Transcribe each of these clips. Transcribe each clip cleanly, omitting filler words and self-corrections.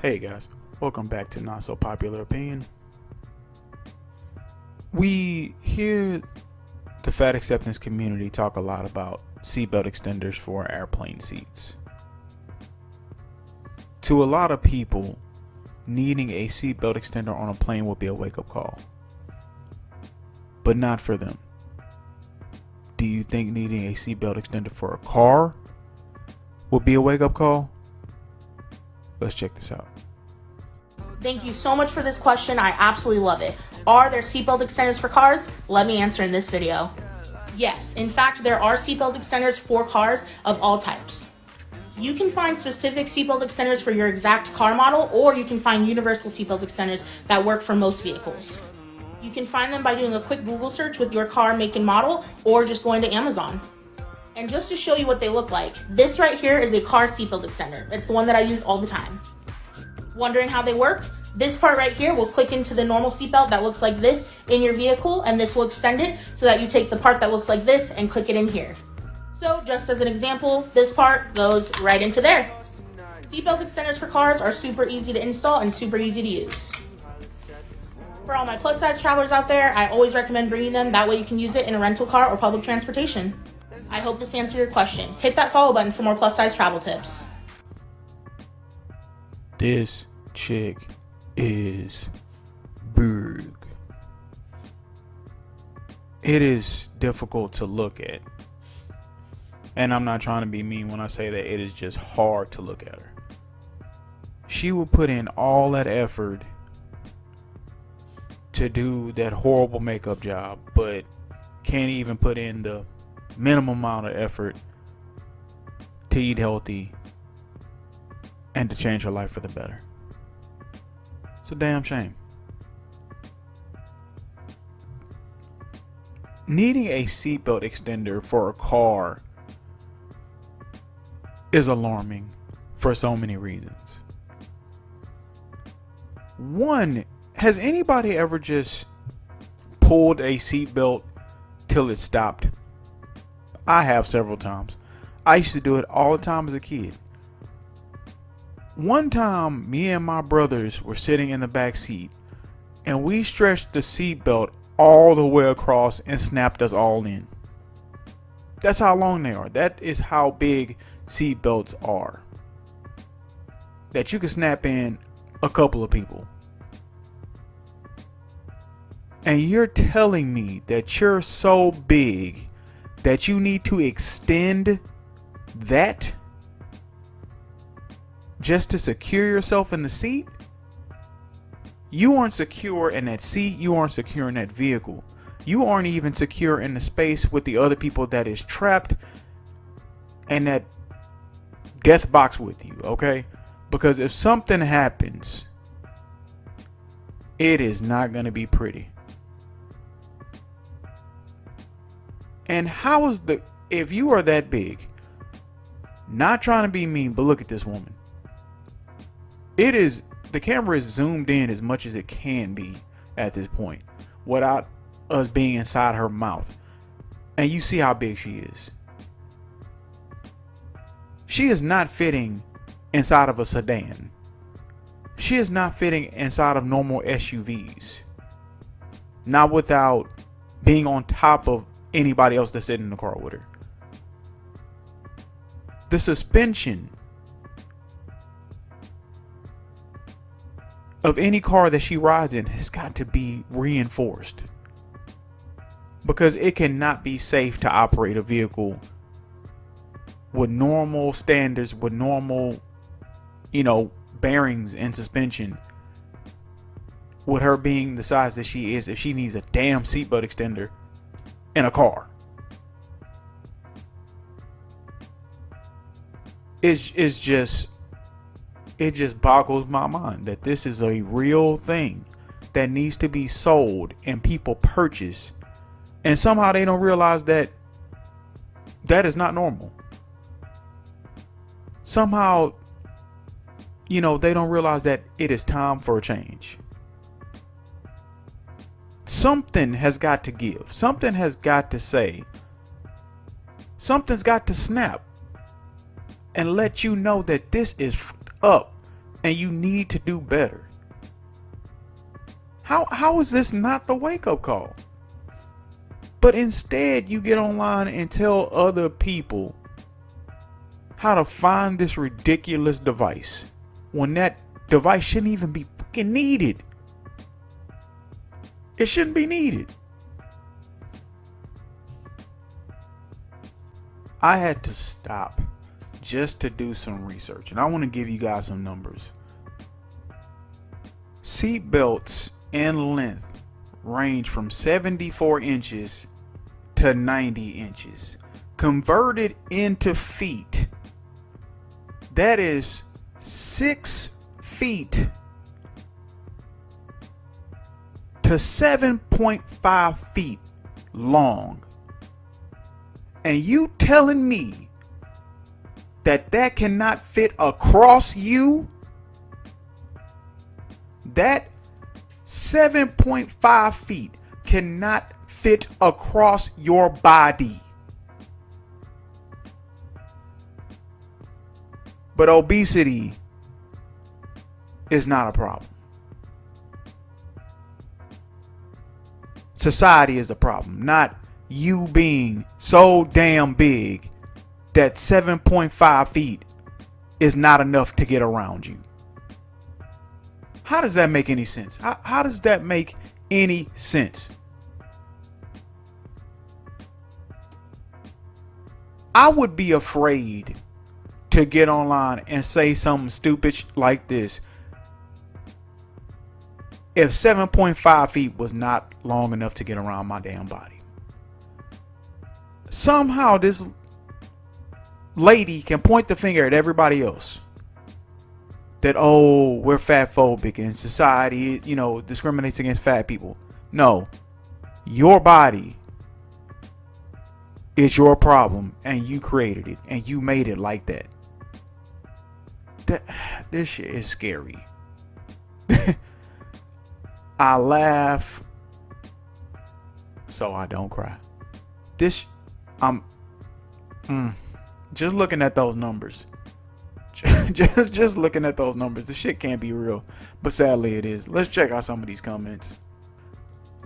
Hey guys, welcome back to Not So Popular Opinion. We hear the fat acceptance community talk a lot about seatbelt extenders for airplane seats. To a lot of people, needing a seatbelt extender on a plane would be a wake-up call, but not for them. Do you think needing a seatbelt extender for a car would be a wake-up call? Let's check this out. Thank you so much for this question. I absolutely love it. Are there seatbelt extenders for cars? Let me answer in this video. Yes, in fact, there are seatbelt extenders for cars of all types. You can find specific seatbelt extenders for your exact car model, or you can find universal seatbelt extenders that work for most vehicles. You can find them by doing a quick Google search with your car make and model, or just going to Amazon. And just to show you what they look like, this right here is a car seatbelt extender. It's the one that I use all the time. Wondering how they work? This part right here will click into the normal seatbelt that looks like this in your vehicle, and this will extend it so that you take the part that looks like this and click it in here. So just as an example, this part goes right into there. Seatbelt extenders for cars are super easy to install and super easy to use. For all my plus size travelers out there, I always recommend bringing them. That way you can use it in a rental car or public transportation. I hope this answered your question. Hit that follow button for more plus size travel tips. This chick is big. It is difficult to look at. And I'm not trying to be mean when I say that it is just hard to look at her. She will put in all that effort to do that horrible makeup job, but can't even put in the minimum amount of effort to eat healthy and to change her life for the better. It's a damn shame. Needing a seatbelt extender for a car is alarming for so many reasons. One, has anybody ever just pulled a seatbelt till it stopped? I have several times. I used to do it all the time as a kid. One time, me and my brothers were sitting in the back seat, and we stretched the seatbelt all the way across and snapped us all in. That's how long they are. That is how big seatbelts are. That you can snap in a couple of people. And you're telling me that you're so big that you need to extend that just to secure yourself in the seat? You aren't secure in that seat. You aren't secure in that vehicle. You aren't even secure in the space with the other people that is trapped in that death box with you, okay? Because if something happens, it is not going to be pretty. And how is if you are that big, not trying to be mean, but look at this woman. The camera is zoomed in as much as it can be at this point without us being inside her mouth. And you see how big she is. She is not fitting inside of a sedan. She is not fitting inside of normal SUVs. Not without being on top of anybody else that's sitting in the car with her. The suspension of any car that she rides in has got to be reinforced, because it cannot be safe to operate a vehicle with normal standards, with normal, bearings and suspension, with her being the size that she is, if she needs a damn seatbelt extender in a car. It just boggles my mind that this is a real thing that needs to be sold and people purchase, and somehow they don't realize that that is not normal. Somehow, they don't realize that it is time for a change. Something has got to give. Something has got to say. Something's got to snap and let you know that this is up and you need to do better. How is this not the wake-up call? But instead you get online and tell other people how to find this ridiculous device when that device shouldn't even be fucking needed. It shouldn't be needed. I had to stop just to do some research, and I want to give you guys some numbers. Seat belts in length range from 74 inches to 90 inches. Converted into feet, that is 6 feet to 7.5 feet long. And you telling me that cannot fit across you? That 7.5 feet cannot fit across your body. But obesity is not a problem. Society is the problem, not you being so damn big that 7.5 feet is not enough to get around you. How does that make any sense? How does that make any sense? I would be afraid to get online and say something stupid like this if 7.5 feet was not long enough to get around my damn body. Somehow this lady can point the finger at everybody else that, oh, we're fatphobic and society, discriminates against fat people. No, your body is your problem and you created it and you made it like that. This shit is scary. I laugh so I don't cry. Just looking at those numbers. just looking at those numbers. The shit can't be real, but sadly it is. Let's check out some of these comments.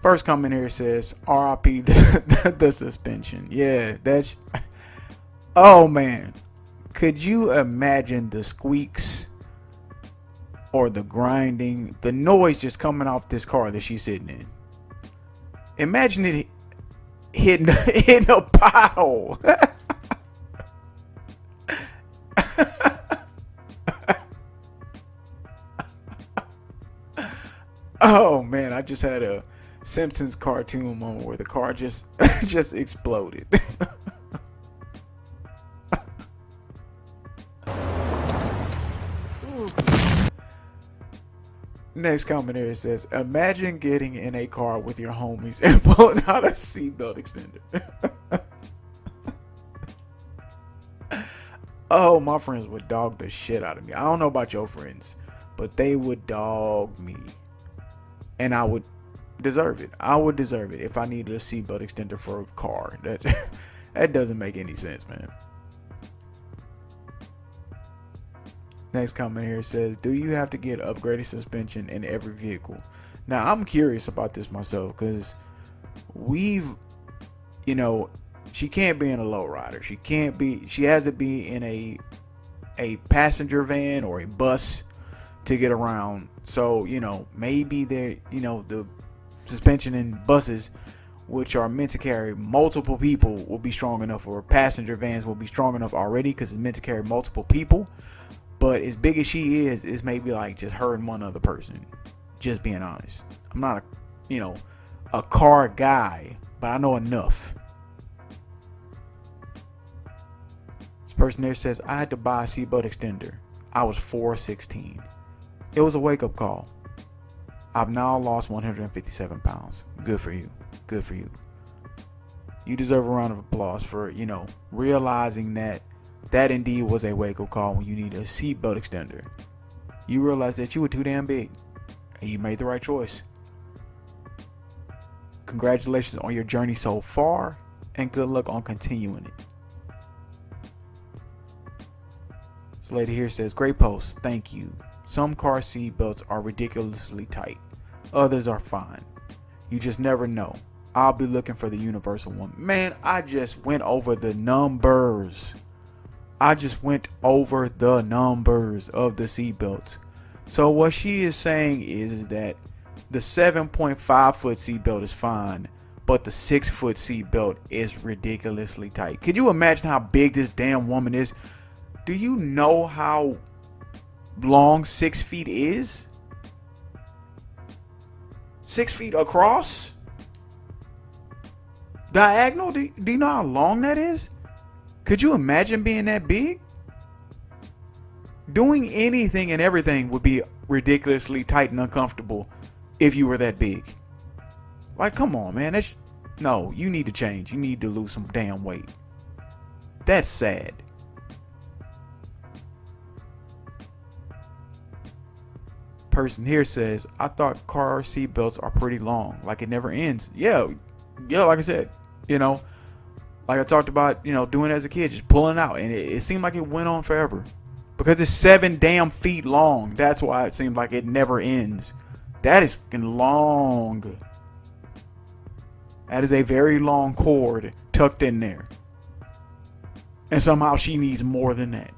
First comment here says, RIP the suspension. Yeah, that's... Oh, man. Could you imagine the squeaks or the grinding, the noise just coming off this car that she's sitting in? Imagine it hitting a pothole. Oh, man. I just had a Simpsons cartoon moment where the car just exploded. Next comment here says, imagine getting in a car with your homies and pulling out a seatbelt extender. Oh, my friends would dog the shit out of me. I don't know about your friends, but they would dog me. And I would deserve it. I would deserve it if I needed a seatbelt extender for a car. That doesn't make any sense, man. Next comment here says, do you have to get upgraded suspension in every vehicle? Now, I'm curious about this myself because she can't be in a lowrider. She has to be in a passenger van or a bus to get around. So, maybe the suspension in buses, which are meant to carry multiple people, will be strong enough, or passenger vans will be strong enough already because it's meant to carry multiple people. But as big as she is maybe like just her and one other person. Just being honest. I'm not a car guy, but I know enough. This person there says, I had to buy a seatbelt extender. I was 4'16". It was a wake-up call. I've now lost 157 pounds. Good for you. Good for you. You deserve a round of applause for, realizing that indeed was a wake-up call when you need a seatbelt extender. You realized that you were too damn big, and you made the right choice. Congratulations on your journey so far, and good luck on continuing it. This lady here says, great post, thank you. Some car seat belts are ridiculously tight. Others are fine. You just never know. I'll be looking for the universal one. Man, I just went over the numbers. of the seat belts. So what she is saying is that the 7.5 foot seat belt is fine, but the 6 foot seat belt is ridiculously tight. Could you imagine how big this damn woman is? Do you know how long 6 feet is? 6 feet across? Diagonal? Do you know how long that is? Could you imagine being that big? Doing anything and everything would be ridiculously tight and uncomfortable if you were that big. Like, come on, man. No, you need to change. You need to lose some damn weight. That's sad. Person here says, I thought car seat belts are pretty long. Like, it never ends. Yeah, like I said, like I talked about, doing it as a kid, just pulling out. And it seemed like it went on forever. Because it's 7 damn feet long. That's why it seems like it never ends. That is long. That is a very long cord tucked in there. And somehow she needs more than that.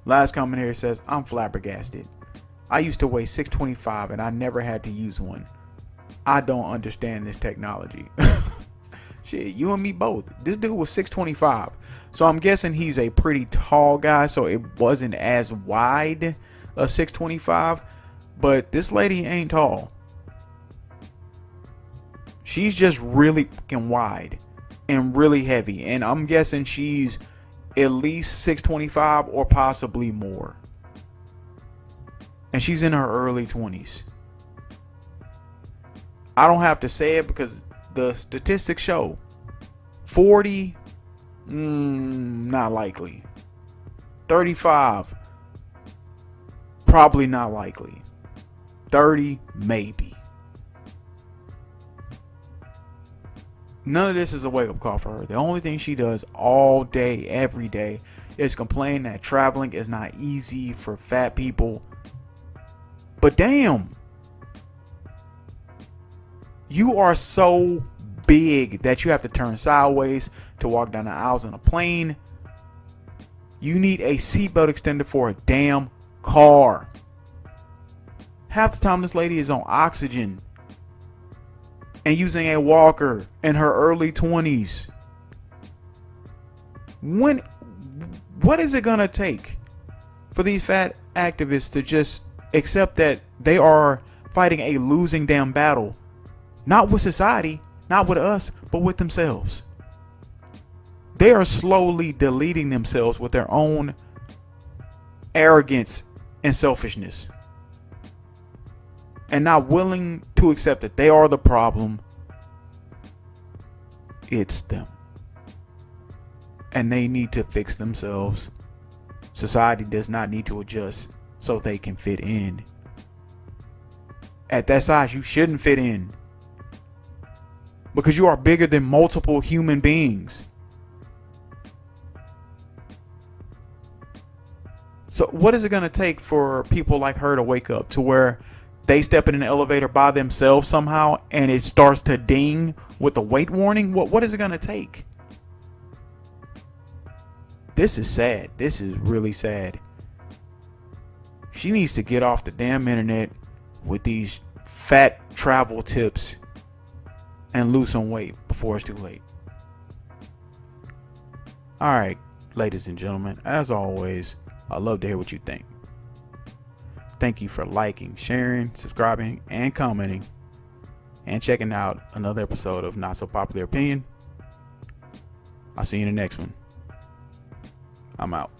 Last comment here says, I'm flabbergasted. I used to weigh 625 and I never had to use one. I don't understand this technology. Shit, you and me both. This dude was 625. So I'm guessing he's a pretty tall guy, so it wasn't as wide a 625. But this lady ain't tall. She's just really fucking wide and really heavy. And I'm guessing she's at least 625 or possibly more. And she's in her early 20s. I don't have to say it because the statistics show 40, not likely. 35, probably not likely. 30, maybe. None of this is a wake-up call for her. The only thing she does all day, every day, is complain that traveling is not easy for fat people. But damn, you are so big that you have to turn sideways to walk down the aisles in a plane. You need a seatbelt extender for a damn car. Half the time this lady is on oxygen and using a walker in her early 20s. What is it gonna take for these fat activists to just accept that they are fighting a losing damn battle? Not with society, not with us, but with themselves. They are slowly deleting themselves with their own arrogance and selfishness. And not willing to accept that they are the problem. It's them. And they need to fix themselves. Society does not need to adjust so they can fit in. At that size, you shouldn't fit in. Because you are bigger than multiple human beings. So what is it going to take for people like her to wake up to where they step in an elevator by themselves somehow and it starts to ding with a weight warning? What is it going to take? This is sad. This is really sad. She needs to get off the damn internet with these fat travel tips and lose some weight before it's too late. Alright, ladies and gentlemen, as always, I'd love to hear what you think. Thank you for liking, sharing, subscribing, and commenting, and checking out another episode of Not So Popular Opinion. I'll see you in the next one. I'm out.